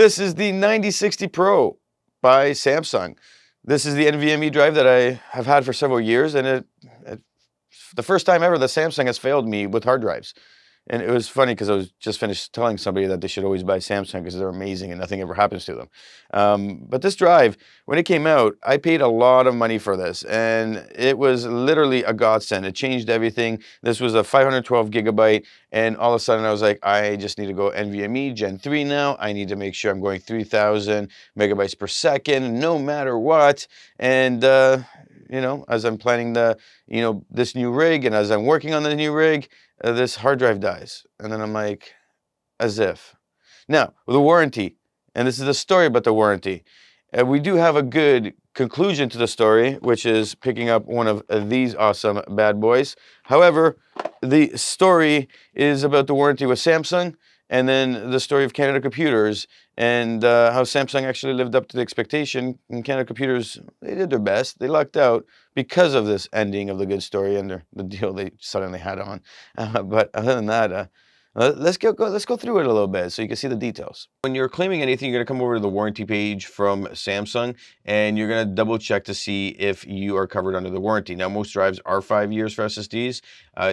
This is the 9060 Pro by Samsung. This is the NVMe drive that I have had for several years, and the first time ever that Samsung has failed me with hard drives. And it was funny because I was just finished telling somebody that they should always buy Samsung because they're amazing and nothing ever happens to them. But this drive, when it came out, I paid a lot of money for this, and it was literally a godsend. It changed everything. This was a 512 gigabyte, and all of a sudden I was like, I just need to go NVMe Gen 3 now. I need to make sure I'm going 3,000 megabytes per second, no matter what. And as I'm planning this new rig, and as I'm working on the new rig, this hard drive dies. And then I'm like, as if. Now, with the warranty, and this is the story about the warranty, we do have a good conclusion to the story, which is picking up one of these awesome bad boys. However, the story is about the warranty with Samsung, and then the story of Canada Computers, and how Samsung actually lived up to the expectation, and Canada Computers, they did their best. They lucked out because of this ending of the good story and the deal they suddenly had on. But other than that, let's go through it a little bit so you can see the details. When you're claiming anything, you're going to come over to the warranty page from Samsung, and you're going to double check to see if you are covered under the warranty. Now, most drives are 5 years for SSDs.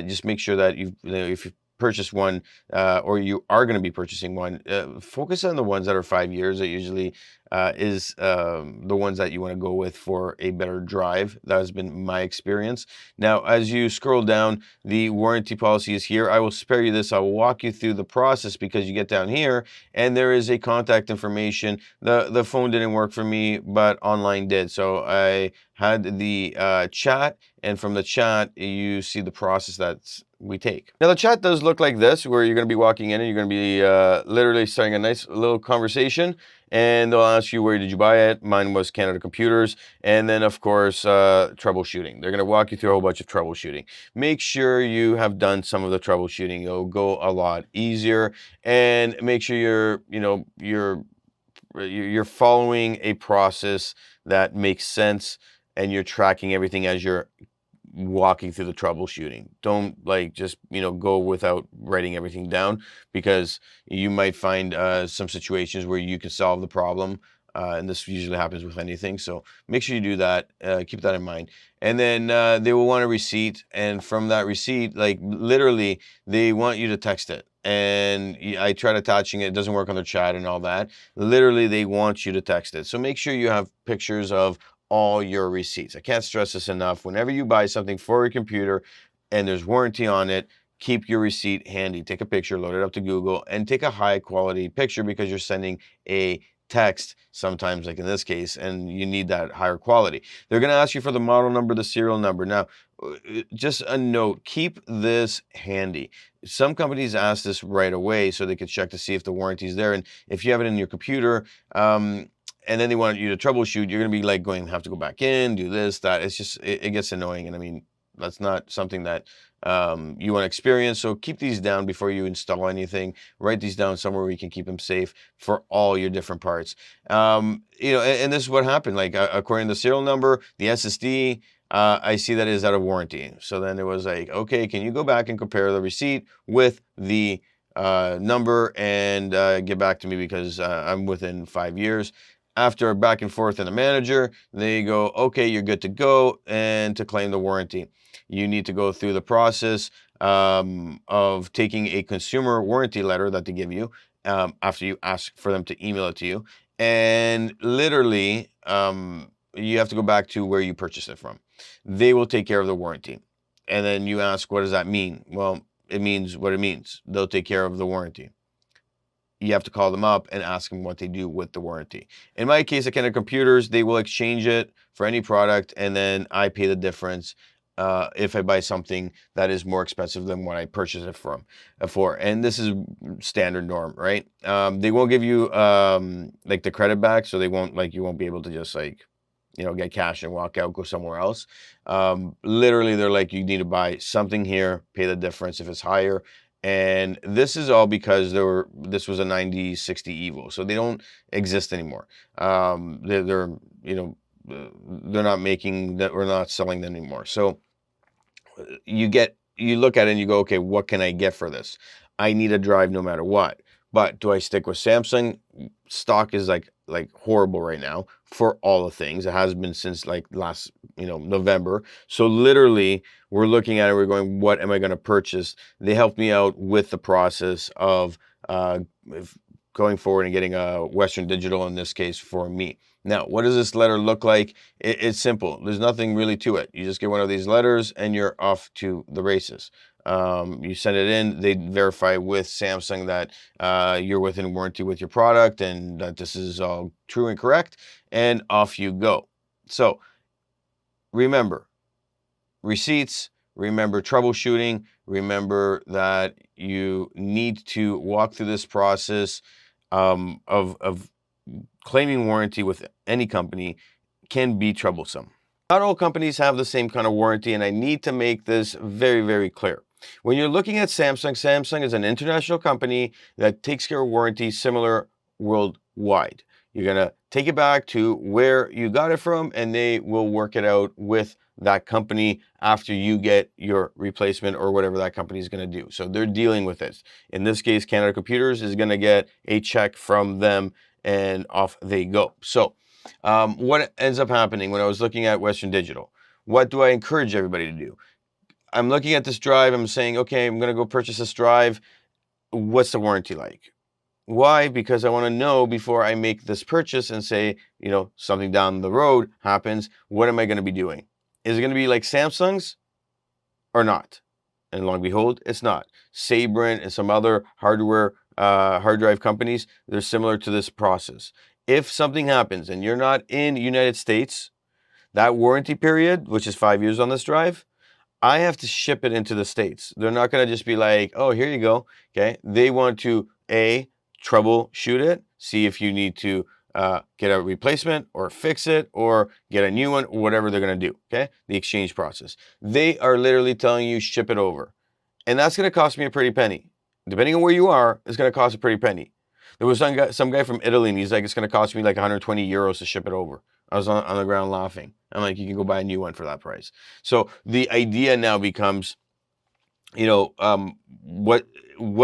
Just make sure that if you purchase one, or you are going to be purchasing one, focus on the ones that are 5 years. That usually is the ones that you want to go with for a better drive. That has been my experience. Now, as you scroll down, the warranty policy is here. I will spare you this. I'll walk you through the process, because you get down here and there is a contact information. The phone didn't work for me, but online did. So I had the chat, and from the chat you see the process that we take. Now, the chat does look like this, where you're going to be walking in and you're going to be literally starting a nice little conversation, and they'll ask you, where did you buy it? Mine was Canada Computers. And then, of course, troubleshooting. They're going to walk you through a whole bunch of troubleshooting. Make sure you have done some of the troubleshooting. It'll go a lot easier, and make sure you're following a process that makes sense, and you're tracking everything as you're walking through the troubleshooting. Don't just go without writing everything down, because you might find some situations where you can solve the problem, and this usually happens with anything. So make sure you do that. Keep that in mind. And then they will want a receipt, and from that receipt, literally, they want you to text it. And I tried attaching it. It doesn't work on their chat and all that. Literally, they want you to text it. So make sure you have pictures of all your receipts. I can't stress this enough. Whenever you buy something for your computer and there's warranty on it, keep your receipt handy. Take a picture, load it up to Google, and take a high quality picture, because you're sending a text sometimes, like in this case, and you need that higher quality. They're going to ask you for the model number, the serial number. Now, just a note, keep this handy. Some companies ask this right away so they can check to see if the warranty is there. And if you have it in your computer, and then they want you to troubleshoot, you're going to be have to go back in, do this, that. It's just, it gets annoying. And I mean, that's not something that you want to experience. So keep these down before you install anything. Write these down somewhere where you can keep them safe for all your different parts. And this is what happened. According to the serial number, the SSD, I see that is out of warranty. So then it was like, okay, can you go back and compare the receipt with the number and get back to me, because I'm within 5 years. After back and forth in the manager, they go, okay, you're good to go. And to claim the warranty, you need to go through the process of taking a consumer warranty letter that they give you after you ask for them to email it to you. And literally, you have to go back to where you purchased it from. They will take care of the warranty. And then you ask, what does that mean? Well, it means what it means. They'll take care of the warranty. You have to call them up and ask them what they do with the warranty. In my case, at Canada Computers, they will exchange it for any product, and then I pay the difference if I buy something that is more expensive than what I purchased it for. And this is standard norm, right? They won't give you the credit back, so they won't you won't be able to just get cash and walk out, go somewhere else. Literally, they're like, you need to buy something here, pay the difference if it's higher. And this is all because this was a 9060 Evo, so they don't exist anymore. They're not making that. We're not selling them anymore. So you look at it and you go, okay, what can I get for this? I need a drive no matter what. But do I stick with Samsung? Stock is like horrible right now for all the things. It has been since like last, November. So literally we're looking at it, we're going, what am I going to purchase? They helped me out with the process of uh, going forward and getting a Western Digital in this case for me. Now, what does this letter look like? It's simple. There's nothing really to it. You just get one of these letters and you're off to the races. You send it in, they verify with Samsung that you're within warranty with your product and that this is all true and correct, and off you go. So remember receipts, remember troubleshooting, remember that you need to walk through this process of claiming warranty with any company can be troublesome. Not all companies have the same kind of warranty, and I need to make this very, very clear. When you're looking at Samsung, Samsung is an international company that takes care of warranty similar worldwide. You're going to take it back to where you got it from, and they will work it out with that company after you get your replacement or whatever that company is going to do. So they're dealing with this. In this case, Canada Computers is going to get a check from them, and off they go. So what ends up happening when I was looking at Western Digital? What do I encourage everybody to do? I'm looking at this drive. I'm saying, okay, I'm going to go purchase this drive. What's the warranty like? Why? Because I want to know before I make this purchase and say, something down the road happens. What am I going to be doing? Is it going to be like Samsung's or not? And lo and behold, it's not. Sabrent and some other hard drive companies, they're similar to this process. If something happens and you're not in the United States, that warranty period, which is 5 years on this drive, I have to ship it into the States. They're not going to just be like, oh, here you go. Okay. They want to troubleshoot it, see if you need to get a replacement or fix it or get a new one, whatever they're going to do. Okay. The exchange process. They are literally telling you ship it over. And that's going to cost me a pretty penny. Depending on where you are, it's going to cost a pretty penny. There was some guy from Italy, and he's like, it's going to cost me like 120 euros to ship it over. I was on the ground laughing. I'm like, you can go buy a new one for that price. So the idea now becomes, what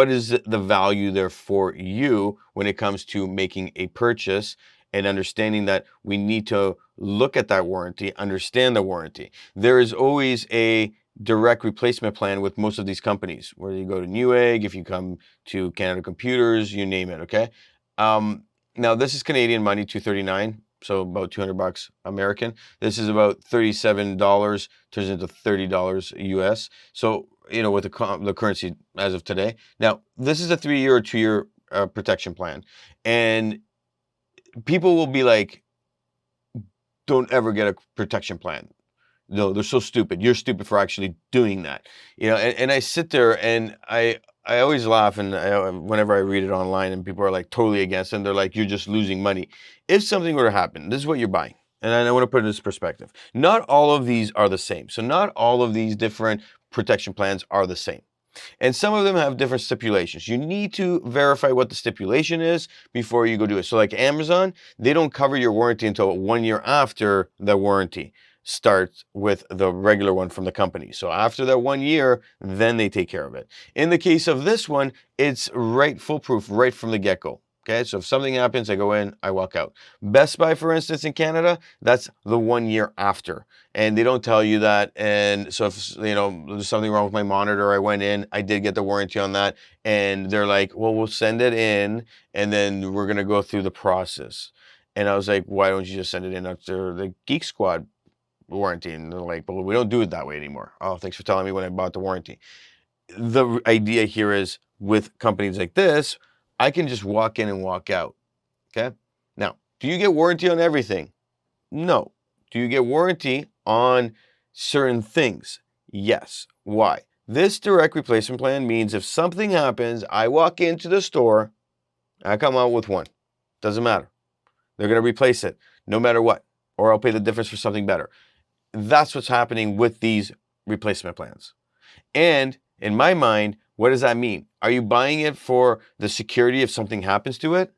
is the value there for you when it comes to making a purchase and understanding that we need to look at that warranty, understand the warranty. There is always a direct replacement plan with most of these companies, whether you go to Newegg, if you come to Canada Computers, you name it, okay? Now, this is Canadian money, $239, so about $200 American. This is about $37, turns into $30 US. So, with the currency as of today. Now, this is a 3-year or 2-year protection plan. And people will be like, don't ever get a protection plan. No, they're so stupid. You're stupid for actually doing that. And I sit there and I always laugh, and whenever I read it online and people are like totally against it, and they're like, you're just losing money. If something were to happen, this is what you're buying. And I want to put it in this perspective. Not all of these are the same. So not all of these different protection plans are the same. And some of them have different stipulations. You need to verify what the stipulation is before you go do it. So like Amazon, they don't cover your warranty until 1 year after the warranty starts with the regular one from the company. So after that 1 year, then they take care of it. In the case of this one, it's right foolproof right from the get-go. Okay, so if something happens, I go in, I walk out. Best Buy, for instance, in Canada, that's the 1 year after. And they don't tell you that. And so if, there's something wrong with my monitor, I went in, I did get the warranty on that. And they're like, well, we'll send it in and then we're going to go through the process. And I was like, why don't you just send it in after the Geek Squad warranty? And they're like, but we don't do it that way anymore. Oh, thanks for telling me when I bought the warranty. The idea here is with companies like this, I can just walk in and walk out. Okay. Now, do you get warranty on everything? No. Do you get warranty on certain things? Yes. Why? This direct replacement plan means if something happens, I walk into the store, I come out with one. Doesn't matter. They're going to replace it no matter what, or I'll pay the difference for something better. That's what's happening with these replacement plans. And in my mind, what does that mean? Are you buying it for the security if something happens to it?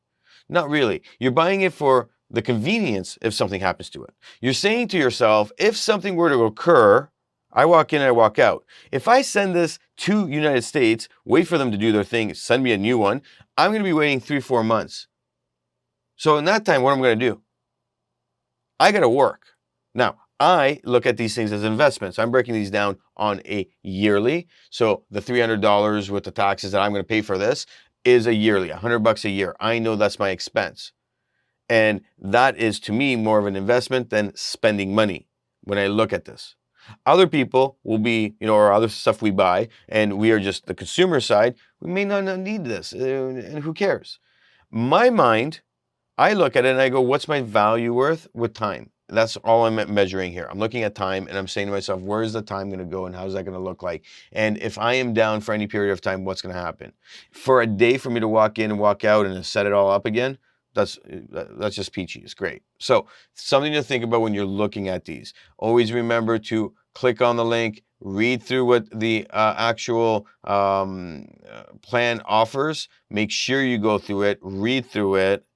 Not really. You're buying it for the convenience if something happens to it. You're saying to yourself, if something were to occur, I walk in and I walk out. If I send this to United States, wait for them to do their thing, send me a new one, I'm going to be waiting 3-4 months. So in that time, what am I going to do? I got to work. Now, I look at these things as investments. I'm breaking these down on a yearly. So the $300 with the taxes that I'm going to pay for this is a yearly, $100 a year. I know that's my expense. And that is, to me, more of an investment than spending money when I look at this. Other people will be, or other stuff we buy, and we are just the consumer side, we may not need this, and who cares? My mind, I look at it and I go, what's my value worth with time? That's all I'm measuring here. I'm looking at time and I'm saying to myself, where is the time going to go and how's that going to look like? And if I am down for any period of time, what's going to happen? For a day for me to walk in and walk out and set it all up again, that's just peachy. It's great. So something to think about when you're looking at these. Always remember to click on the link, read through what the actual plan offers. Make sure you go through it, read through it.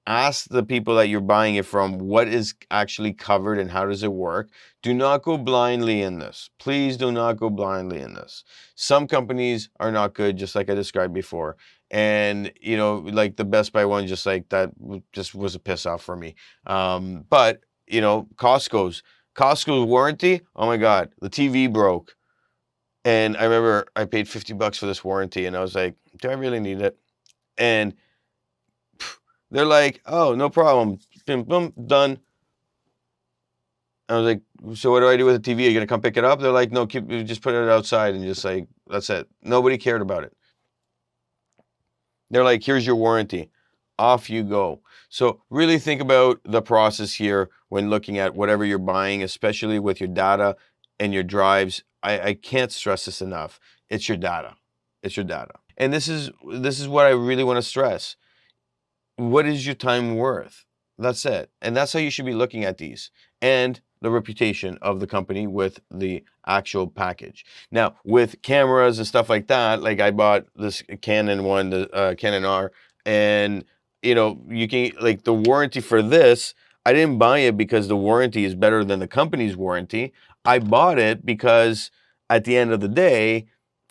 Ask the people that you're buying it from what is actually covered and how does it work. Do not go blindly in this. Please do not go blindly in this. Some companies are not good, just like I described before. And, like the Best Buy one, just like that just was a piss off for me. But, Costco's warranty, oh my God, the TV broke. And I remember I paid $50 for this warranty and I was like, do I really need it? And they're like, oh, no problem. Boom, boom, done. I was like, so what do I do with the TV? Are you going to come pick it up? They're like, no, just put it outside and just like, that's it. Nobody cared about it. They're like, here's your warranty. Off you go. So really think about the process here when looking at whatever you're buying, especially with your data and your drives. I can't stress this enough. It's your data. It's your data. And this is what I really want to stress. What is your time worth? That's it. And that's how you should be looking at these. And the reputation of the company with the actual package. Now, with cameras and stuff like that, like I bought this Canon one, the Canon R, and you can, like, the warranty for this, I didn't buy it because the warranty is better than the company's warranty. I bought it because at the end of the day,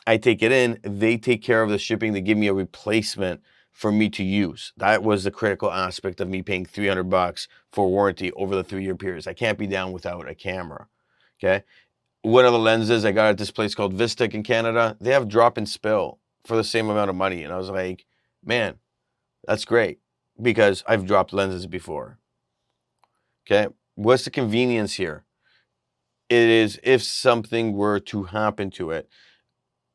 I take it in, they take care of the shipping, they give me a replacement for me to use. That was the critical aspect of me paying $300 for warranty over the 3-year periods. I can't be down without a camera, okay? One of the lenses I got at this place called Vistic in Canada, they have drop and spill for the same amount of money. And I was like, man, that's great because I've dropped lenses before, okay? What's the convenience here? It is if something were to happen to it,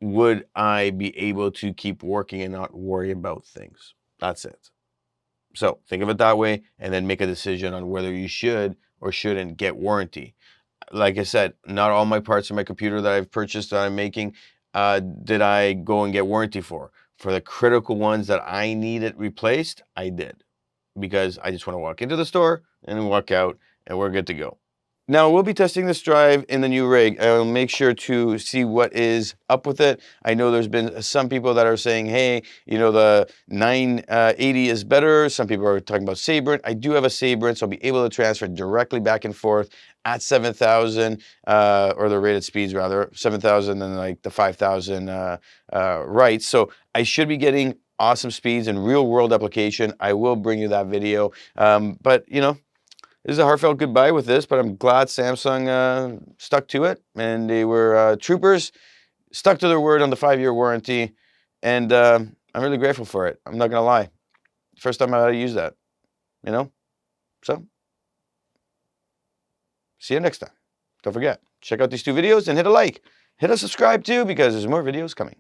would I be able to keep working and not worry about things? That's it. So think of it that way and then make a decision on whether you should or shouldn't get warranty. Like I said, not all my parts of my computer that I've purchased that I'm making did I go and get warranty for. For the critical ones that I needed replaced, I did. Because I just want to walk into the store and walk out and we're good to go. Now, we'll be testing this drive in the new rig. I'll make sure to see what is up with it. I know there's been some people that are saying, hey, the 980 is better. Some people are talking about Sabrent. I do have a Sabrent, so I'll be able to transfer directly back and forth at 7,000, or the rated speeds rather, 7,000 and like the 5,000 writes. So I should be getting awesome speeds and real world application. I will bring you that video. But this is a heartfelt goodbye with this, but I'm glad Samsung stuck to it, and they were troopers, stuck to their word on the 5-year warranty, and I'm really grateful for it. I'm not going to lie. First time I had to use that, So, see you next time. Don't forget, check out these 2 videos and hit a like. Hit a subscribe too, because there's more videos coming.